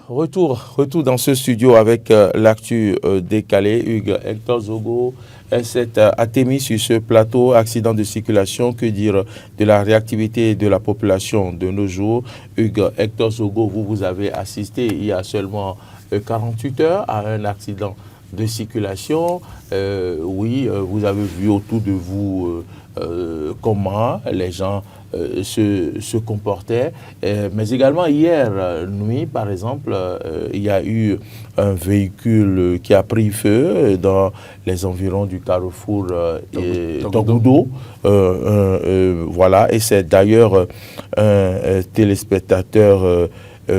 Retour dans ce studio avec l'actu décalé. Hugues Hector Zogo s'est attémis sur ce plateau. Accident de circulation, que dire de la réactivité de la population de nos jours. Hugues Hector Zogo, vous avez assisté il y a seulement 48 heures à un accident de circulation. Oui, vous avez vu autour de vous comment les gens se comportaient. Mais également hier nuit, par exemple, il y a eu un véhicule qui a pris feu dans les environs du carrefour Togoudo. Voilà, et c'est d'ailleurs un téléspectateur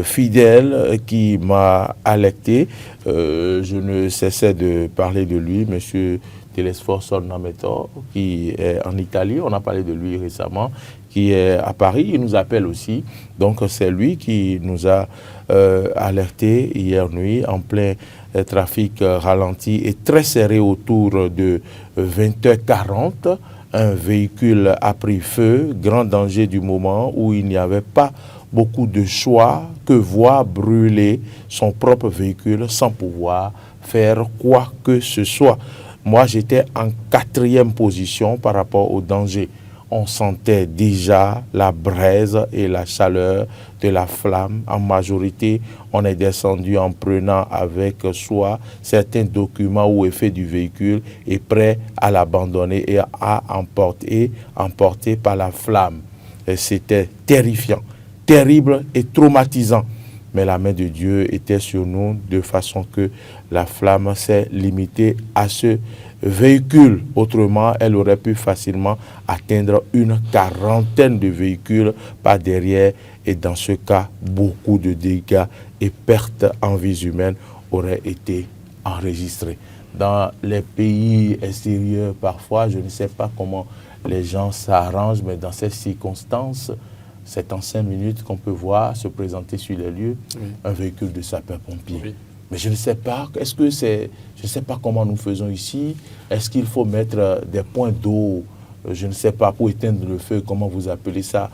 fidèle qui m'a alerté. Je ne cessais de parler de lui, monsieur Telesphore Sornametor, qui est en Italie. On a parlé de lui récemment, qui est à Paris. Il nous appelle aussi. Donc, c'est lui qui nous a alerté hier nuit en plein trafic ralenti et très serré autour de 20h40. Un véhicule a pris feu, grand danger du moment où il n'y avait pas beaucoup de choix que voir brûler son propre véhicule sans pouvoir faire quoi que ce soit. Moi, j'étais en 4e position par rapport au danger. On sentait déjà la braise et la chaleur de la flamme. En majorité, on est descendu en prenant avec soi certains documents ou effets du véhicule et prêt à l'abandonner et à emporter par la flamme. C'était terrifiant, terrible et traumatisant. Mais la main de Dieu était sur nous de façon que la flamme s'est limitée à ce véhicule. Autrement, elle aurait pu facilement atteindre une 40aine de véhicules par derrière. Et dans ce cas, beaucoup de dégâts et pertes en vies humaines auraient été enregistrés. Dans les pays extérieurs, parfois, je ne sais pas comment les gens s'arrangent, mais dans ces circonstances, c'est en 5 minutes qu'on peut voir se présenter sur les lieux un véhicule de sapeur-pompier. Oui. Mais je ne sais pas, je ne sais pas comment nous faisons ici. Est-ce qu'il faut mettre des points d'eau, je ne sais pas, pour éteindre le feu, comment vous appelez ça?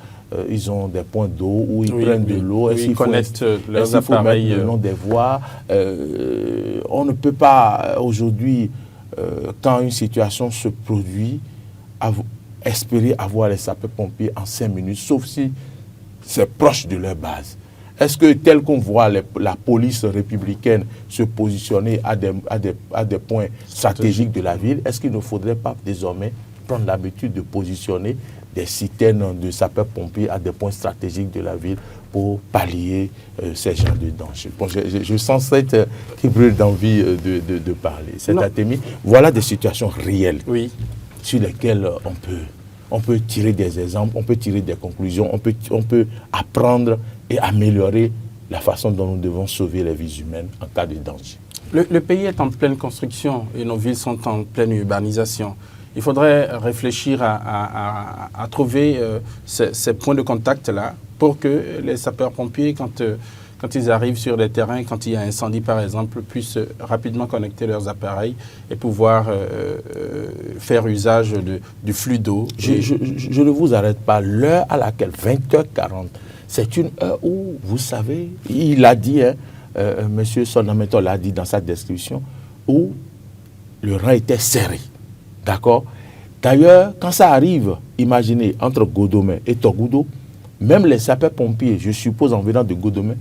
Ils ont des points d'eau où ils prennent de l'eau. Est-ce qu'il faut mettre le long des voies? On ne peut pas aujourd'hui, quand une situation se produit, espérer avoir les sapeurs-pompiers en 5 minutes, sauf si c'est proche de leur base. Est-ce que tel qu'on voit la police républicaine se positionner à des points stratégiques de la ville, est-ce qu'il ne faudrait pas désormais prendre l'habitude de positionner des citernes de sapeurs-pompiers à des points stratégiques de la ville pour pallier ces genres de dangers? Bon, je sens cette qui brûle d'envie de parler. Cette atémie, voilà des situations réelles. Oui. Sur lesquels on peut tirer des exemples, on peut tirer des conclusions, on peut apprendre et améliorer la façon dont nous devons sauver les vies humaines en cas de danger. Le pays est en pleine construction et nos villes sont en pleine urbanisation. Il faudrait réfléchir à trouver ces points de contact-là pour que les sapeurs-pompiers, quand ils arrivent sur les terrains, quand il y a un incendie par exemple, puissent rapidement connecter leurs appareils et pouvoir faire usage du flux d'eau. Je ne vous arrête pas. L'heure à laquelle, 20h40, c'est une heure où, vous savez, il l'a dit, M. Sornametor l'a dit dans sa description, où le rang était serré. D'accord? D'ailleurs, quand ça arrive, imaginez, entre Godomé et Togoudo, même les sapeurs-pompiers, je suppose en venant de Godomé,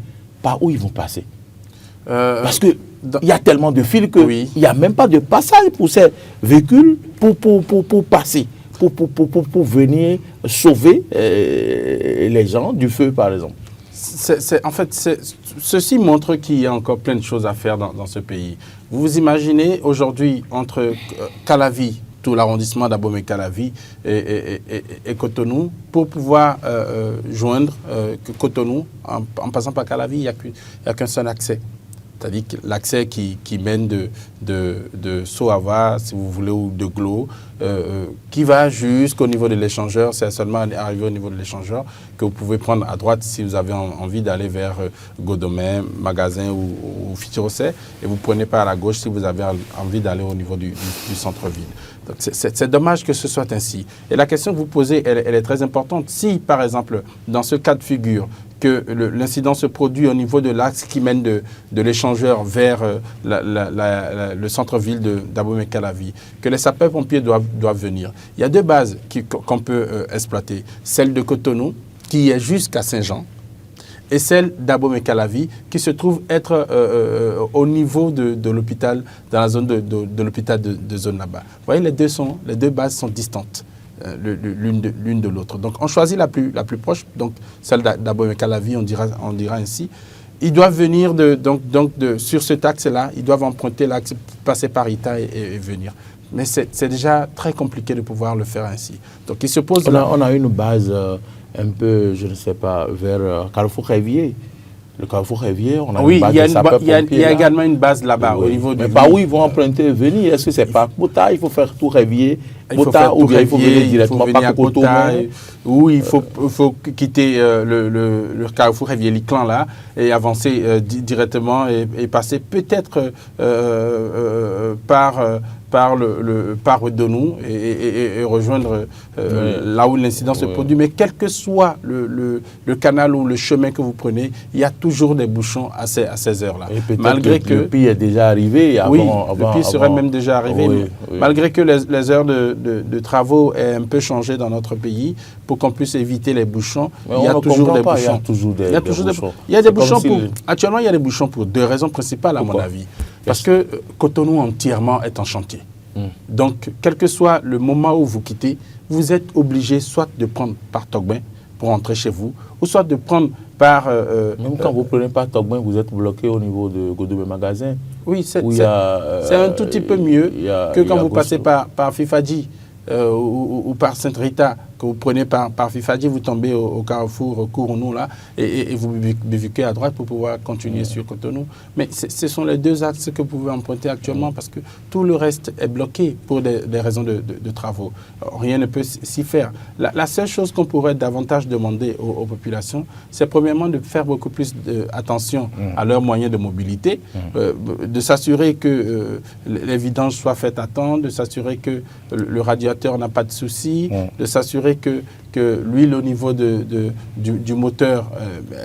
par où ils vont passer? Parce qu'il y a tellement de fils qu'il n'y a même pas de passage pour ces véhicules pour passer, pour venir sauver les gens du feu, par exemple. Ceci montre qu'il y a encore plein de choses à faire dans ce pays. Vous vous imaginez aujourd'hui entre Calavi, tout l'arrondissement d'Abomey-Calavi et Cotonou, pour pouvoir joindre Cotonou, en passant par Calavi, il n'y a qu'un seul accès. C'est-à-dire l'accès qui mène de Soava, si vous voulez, ou de Glo, qui va jusqu'au niveau de l'échangeur. C'est seulement arrivé au niveau de l'échangeur que vous pouvez prendre à droite si vous avez envie d'aller vers Godomé, Magasin ou Fitirosset. Et vous prenez par la gauche si vous avez envie d'aller au niveau du centre-ville. C'est dommage que ce soit ainsi. Et la question que vous posez, elle est très importante. Si, par exemple, dans ce cas de figure, que l'incident se produit au niveau de l'axe qui mène de l'échangeur vers le centre-ville d'Abomey-Calavi, que les sapeurs-pompiers doivent venir. Il y a 2 bases qu'on peut exploiter. Celle de Cotonou, qui est jusqu'à Saint-Jean, et celle d'Abomey-Calavi, qui se trouve être au niveau de l'hôpital, dans la zone de l'hôpital de zone là-bas. Vous voyez, les deux bases sont distantes l'une de l'autre. Donc, on choisit la plus proche, donc celle d'Abomey-Calavi, on dira ainsi. Ils doivent venir sur cet axe-là, ils doivent emprunter l'axe, passer par Ita et venir. Mais c'est déjà très compliqué de pouvoir le faire ainsi. Donc, il se pose on a une base un peu, je ne sais pas, vers Carrefour-Révier. Le Carrefour-Révier, on a une base de sapeurs-pompiers. Il y a également une base là-bas, au niveau mais par où ils vont emprunter et venir? Est-ce que c'est par Kota? Il faut faire tout Révier, Kota, ou bien il faut venir directement par Kota? Ou il faut quitter le Carrefour-Révier Liclan là et avancer directement et passer peut-être par Wedonou et rejoindre là où l'incident se produit. Mais quel que soit le canal ou le chemin que vous prenez, il y a toujours des bouchons à ces heures-là. Malgré que le pire est déjà arrivé. Le pire serait même déjà arrivé. Oui. Malgré que les heures de travaux aient un peu changé dans notre pays, pour qu'on puisse éviter les bouchons, il y a toujours des bouchons. Il y a toujours des bouchons. Il y a des bouchons actuellement, il y a des bouchons pour 2 raisons principales, à mon avis. Parce que Cotonou entièrement est en chantier. Donc, quel que soit le moment où vous quittez, vous êtes obligé soit de prendre par Togben pour rentrer chez vous, ou soit de prendre par... Même quand vous prenez par Togben, vous êtes bloqué au niveau de Godoube Magasin. Oui, c'est un tout petit peu mieux que quand vous passez par Fifadji ou par Sainte-Rita, que vous prenez par Fifadji, vous tombez au carrefour Kourounou là, et vous bivouquez à droite pour pouvoir continuer sur Cotonou. Mais ce sont les 2 axes que vous pouvez emprunter actuellement parce que tout le reste est bloqué pour des raisons de travaux. Rien ne peut s'y faire. La seule chose qu'on pourrait davantage demander aux populations, c'est premièrement de faire beaucoup plus attention à leurs moyens de mobilité, de s'assurer que les vidanges soient faites à temps, de s'assurer que le radiateur n'a pas de soucis, de s'assurer que l'huile au niveau du moteur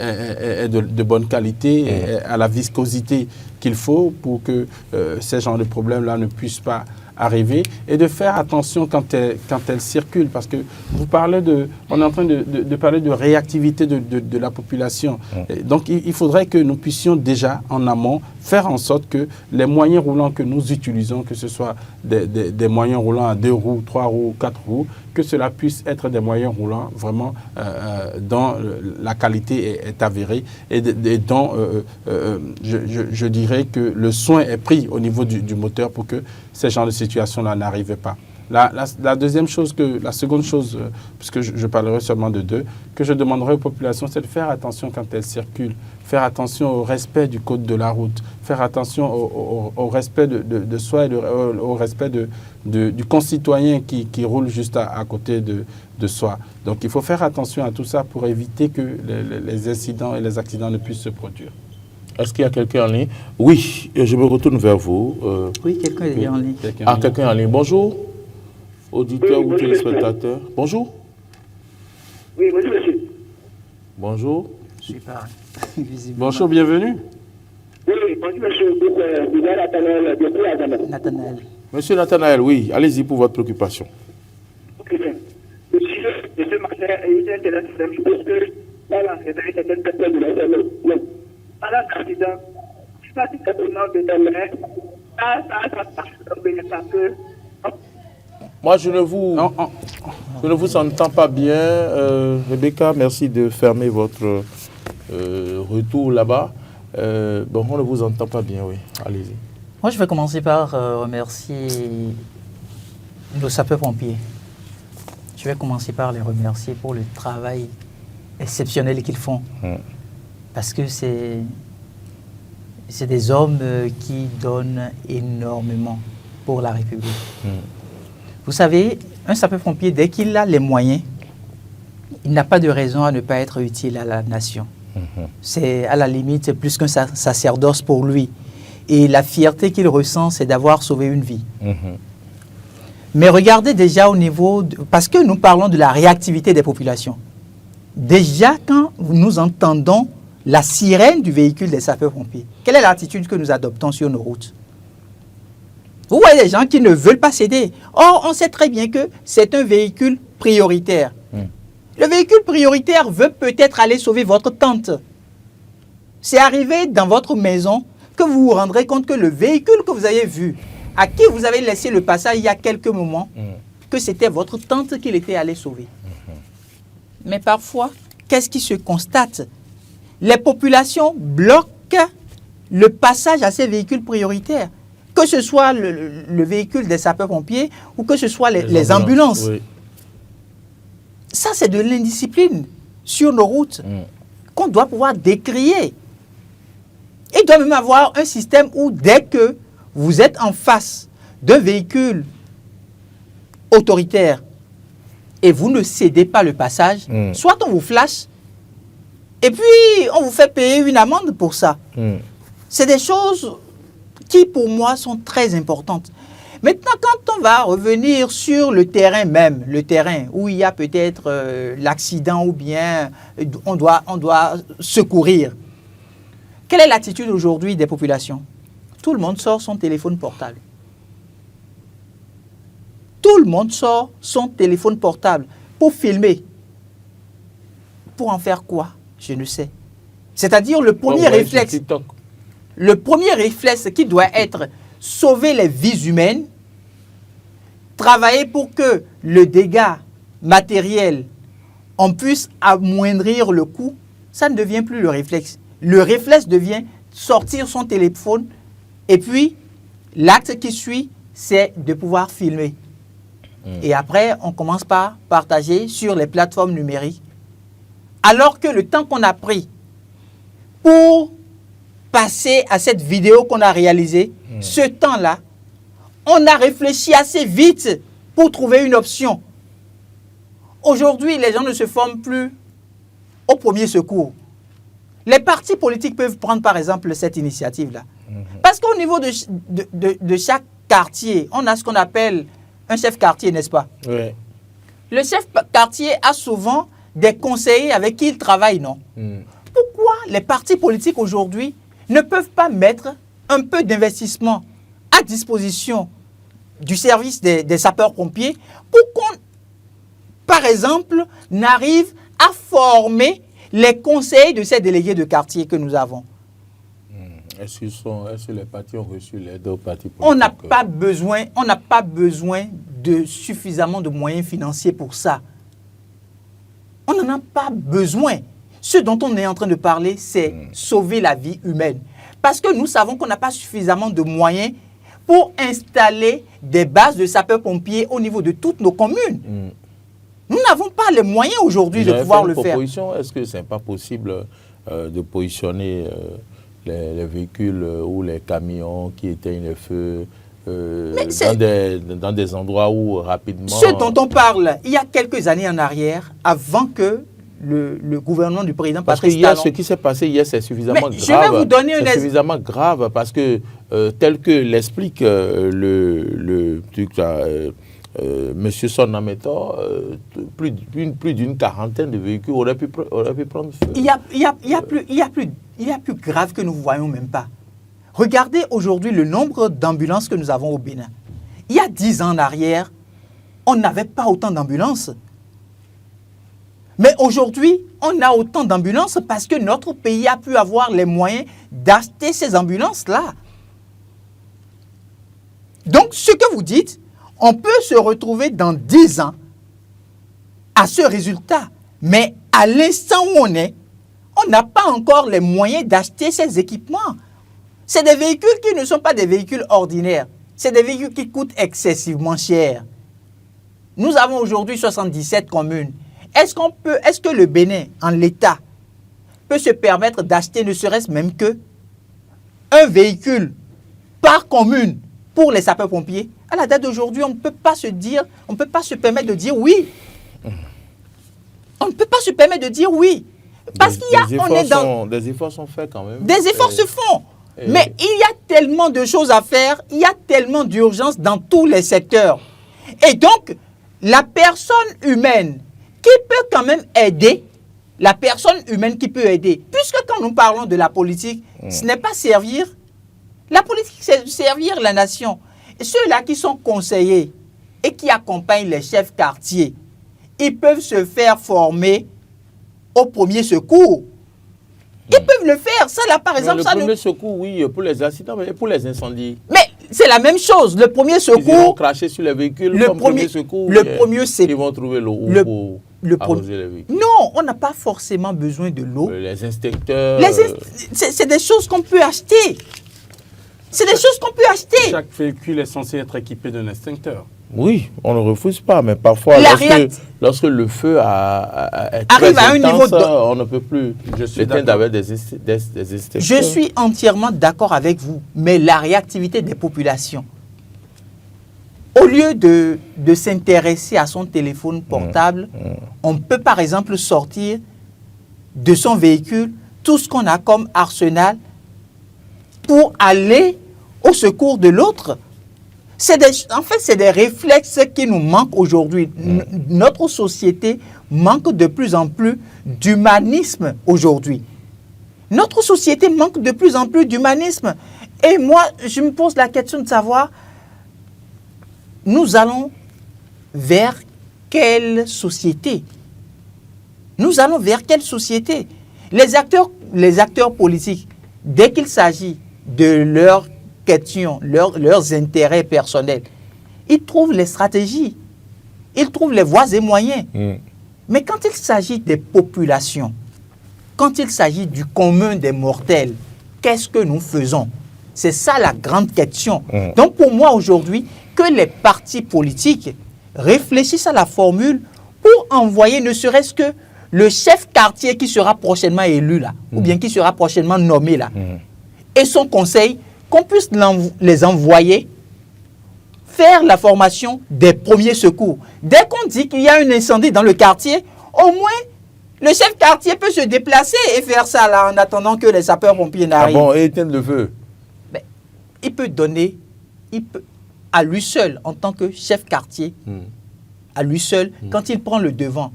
est de bonne qualité, et à la viscosité qu'il faut pour que ces genres de problèmes-là ne puissent pas arriver, et de faire attention quand elle circule, parce que on est en train de parler de réactivité de la population. Donc il faudrait que nous puissions déjà en amont faire en sorte que les moyens roulants que nous utilisons, que ce soit des moyens roulants à 2 roues, 3 roues, 4 roues, que cela puisse être des moyens roulants vraiment dont la qualité est avérée et dont je dirais que le soin est pris au niveau du moteur pour que ces genres de situations-là n'arrivent pas. La seconde chose, puisque je parlerai seulement de 2, que je demanderai aux populations, c'est de faire attention quand elles circulent, faire attention au respect du code de la route, faire attention au respect de soi et au respect du concitoyen qui roule juste à côté de soi. Donc il faut faire attention à tout ça pour éviter que les incidents et les accidents ne puissent se produire. Est-ce qu'il y a quelqu'un en ligne? Oui, je me retourne vers vous. Oui, quelqu'un est en ligne. Quelqu'un en ligne. Bonjour, auditeur ou téléspectateur. Bonjour. Oui, bonjour, monsieur. Bonjour. Super. Bonjour, bienvenue. Oui, bonjour, monsieur. Nathanaël. Monsieur Nathanaël, oui, allez-y pour votre préoccupation. Ok, monsieur, ce matin, il était intéressant parce que, voilà, c'est une certaine personne de la pendant l'accident, je ne sais pas si c'est au nom de demain, ça passe que... Moi, je ne vous entends pas bien. Rebecca, merci de fermer votre retour là-bas. Bon, on ne vous entend pas bien, oui. Allez-y. Moi, je vais commencer par remercier nos sapeurs-pompiers. Je vais commencer par les remercier pour le travail exceptionnel qu'ils font. Parce que c'est des hommes qui donnent énormément pour la République. Vous savez, un sapeur-pompier, dès qu'il a les moyens, il n'a pas de raison à ne pas être utile à la nation. C'est à la limite, c'est plus qu'un sacerdoce pour lui. Et la fierté qu'il ressent, c'est d'avoir sauvé une vie. Mais regardez déjà au niveau... parce que nous parlons de la réactivité des populations. déjà quand nous entendons la sirène du véhicule des sapeurs-pompiers, quelle est l'attitude que nous adoptons sur nos routes? Vous voyez des gens qui ne veulent pas céder. Or, on sait très bien que c'est un véhicule prioritaire. Le véhicule prioritaire veut peut-être aller sauver votre tante. C'est arrivé dans votre maison que vous vous rendrez compte que le véhicule que vous avez vu, à qui vous avez laissé le passage il y a quelques moments, que c'était votre tante qu'il était allé sauver. Mais parfois, qu'est-ce qui se constate? Les populations bloquent le passage à ces véhicules prioritaires, que ce soit le véhicule des sapeurs-pompiers ou que ce soit les ambulances. Oui. Ça, c'est de l'indiscipline sur nos routes qu'on doit pouvoir décrier. Il doit même avoir un système où dès que vous êtes en face d'un véhicule autoritaire et vous ne cédez pas le passage, soit on vous flash et puis on vous fait payer une amende pour ça. C'est des choses qui, pour moi, sont très importantes. Maintenant, quand on va revenir sur le terrain même, le terrain où il y a peut-être l'accident ou bien on doit secourir, quelle est l'attitude aujourd'hui des populations? Tout le monde sort son téléphone portable. Tout le monde sort son téléphone portable pour filmer. Pour en faire quoi? Je ne sais. C'est-à-dire le premier réflexe. Le premier réflexe qui doit être sauver les vies humaines, travailler pour que le dégât matériel, on puisse amoindrir le coût, ça ne devient plus le réflexe. Le réflexe devient sortir son téléphone et puis l'acte qui suit, c'est de pouvoir filmer. Et après, on commence par partager sur les plateformes numériques. Alors que le temps qu'on a pris pour passer à cette vidéo qu'on a réalisée, ce temps-là, on a réfléchi assez vite pour trouver une option. Aujourd'hui, les gens ne se forment plus au premier secours. Les partis politiques peuvent prendre par exemple cette initiative-là. Parce qu'au niveau de chaque quartier, on a ce qu'on appelle un chef quartier, n'est-ce pas? Oui. Le chef quartier a souvent des conseillers avec qui il travaille, non? Pourquoi les partis politiques aujourd'hui ne peuvent pas mettre un peu d'investissement à disposition du service des sapeurs-pompiers pour qu'on, par exemple, n'arrive à former les conseils de ces délégués de quartier que nous avons? Est-ce que les partis ont reçu l'aide aux partis politiques? On n'a pas besoin de suffisamment de moyens financiers pour ça. On n'en a pas besoin. Ce dont on est en train de parler, c'est sauver la vie humaine. Parce que nous savons qu'on n'a pas suffisamment de moyens pour installer des bases de sapeurs-pompiers au niveau de toutes nos communes. Nous n'avons pas les moyens aujourd'hui de pouvoir le faire. Est-ce que ce n'est pas possible de positionner les véhicules ou les camions qui éteignent les feux dans des endroits où rapidement... Ce dont on parle, il y a quelques années en arrière, avant que le gouvernement du président Patrice Talon... Parce que ce qui s'est passé hier, c'est suffisamment grave. Je vais vous donner un exemple. Suffisamment grave parce que, tel que l'explique Monsieur Sonnametor, plus d'une quarantaine de véhicules auraient pu prendre feu. Il y a plus grave que nous ne voyons même pas. Regardez aujourd'hui le nombre d'ambulances que nous avons au Bénin. Il y a 10 ans en arrière, on n'avait pas autant d'ambulances. Mais aujourd'hui, on a autant d'ambulances parce que notre pays a pu avoir les moyens d'acheter ces ambulances-là. Donc, ce que vous dites, on peut se retrouver dans 10 ans à ce résultat. Mais à l'instant où on n'a pas encore les moyens d'acheter ces équipements. C'est des véhicules qui ne sont pas des véhicules ordinaires. C'est des véhicules qui coûtent excessivement cher. Nous avons aujourd'hui 77 communes. Est-ce que le Bénin, en l'état, peut se permettre d'acheter ne serait-ce même que un véhicule par commune pour les sapeurs-pompiers? À la date d'aujourd'hui, on ne peut pas se permettre de dire oui. On ne peut pas se permettre de dire oui. Parce des efforts sont faits quand même. Des efforts se font. Mais il y a tellement de choses à faire, il y a tellement d'urgence dans tous les secteurs. Et donc, la personne humaine qui peut quand même aider la personne humaine qui peut aider. Puisque quand nous parlons de la politique, ce n'est pas servir. La politique, c'est servir la nation. Et ceux-là qui sont conseillers et qui accompagnent les chefs quartiers, ils peuvent se faire former au premier secours. Ils peuvent le faire. Ça, là, par exemple, le premier secours, oui, pour les accidents, mais pour les incendies. Mais c'est la même chose. Le premier secours. Ils vont cracher sur les véhicules. Comme premier secours. Ils vont trouver l'eau pour arroser les véhicules. Non, on n'a pas forcément besoin de l'eau. Les inspecteurs. C'est des choses qu'on peut acheter. C'est des choses qu'on peut acheter. Chaque véhicule est censé être équipé d'un extincteur. Oui, on ne refuse pas, mais parfois, lorsque le feu est arrive très à un intense, niveau on ne peut plus l'éteindre avec des extincteurs. Je suis entièrement d'accord avec vous, mais la réactivité des populations, au lieu de s'intéresser à son téléphone portable, on peut par exemple sortir de son véhicule tout ce qu'on a comme arsenal pour aller au secours de l'autre. En fait, c'est des réflexes qui nous manquent aujourd'hui. Notre société manque de plus en plus d'humanisme aujourd'hui. Notre société manque de plus en plus d'humanisme. Et moi, je me pose la question de savoir, nous allons vers quelle société? Nous allons vers quelle société? Les acteurs politiques, dès qu'il s'agit de leurs questions, leurs intérêts personnels, ils trouvent les stratégies, ils trouvent les voies et moyens. Mais quand il s'agit des populations, quand il s'agit du commun des mortels, qu'est-ce que nous faisons? C'est ça la grande question. Donc pour moi aujourd'hui, que les partis politiques réfléchissent à la formule pour envoyer ne serait-ce que le chef quartier qui sera prochainement élu là, ou bien qui sera prochainement nommé là, et son conseil, qu'on puisse les envoyer faire la formation des premiers secours. Dès qu'on dit qu'il y a un incendie dans le quartier, au moins, le chef quartier peut se déplacer et faire ça là, en attendant que les sapeurs-pompiers n'arrivent. Ah bon, et éteindre le feu? Mais, il peut donner, à lui seul, en tant que chef quartier, à lui seul, quand il prend le devant,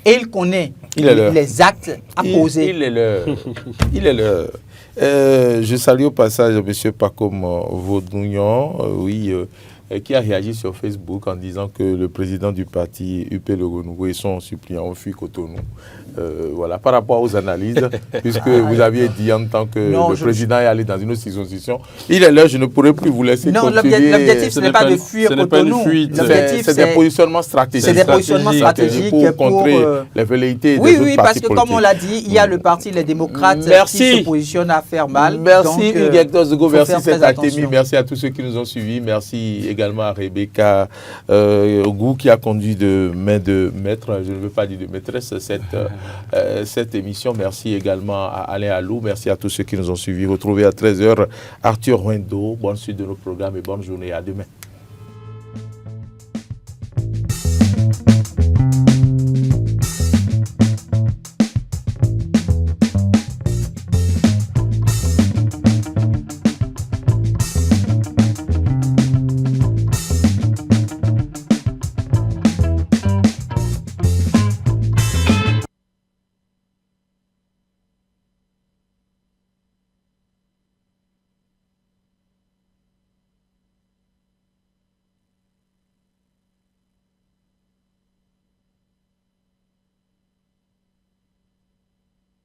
et il connaît les actes à poser. Il est l'heure. Il est l'heure. Je salue au passage M. Pacom Vaudouignan, qui a réagi sur Facebook en disant que le président du parti UP Le Renouveau et son suppléant ont fui Cotonou. Voilà, par rapport aux analyses, puisque vous aviez dit en tant que le président est allé dans une autre circonscription, il est là, je ne pourrais plus vous laisser continuer. L'objectif, ce n'est pas de fuir Cotonou. C'est des positionnements stratégiques. C'est des positionnements stratégiques pour contrer les velléités des autres partis politiques. Oui, parce que comme on l'a dit, il y a le parti Les Démocrates qui se positionne à faire mal. Merci Hugues Hector Zego, merci Artémie, merci à tous ceux qui nous ont suivis, merci également à Rebecca Ogou qui a conduit de main de maître, je ne veux pas dire de maîtresse, cette émission. Merci également à Alain Alou, merci à tous ceux qui nous ont suivis. Retrouvez à 13h Arthur Wendo. Bonne suite de nos programmes et bonne journée. À demain.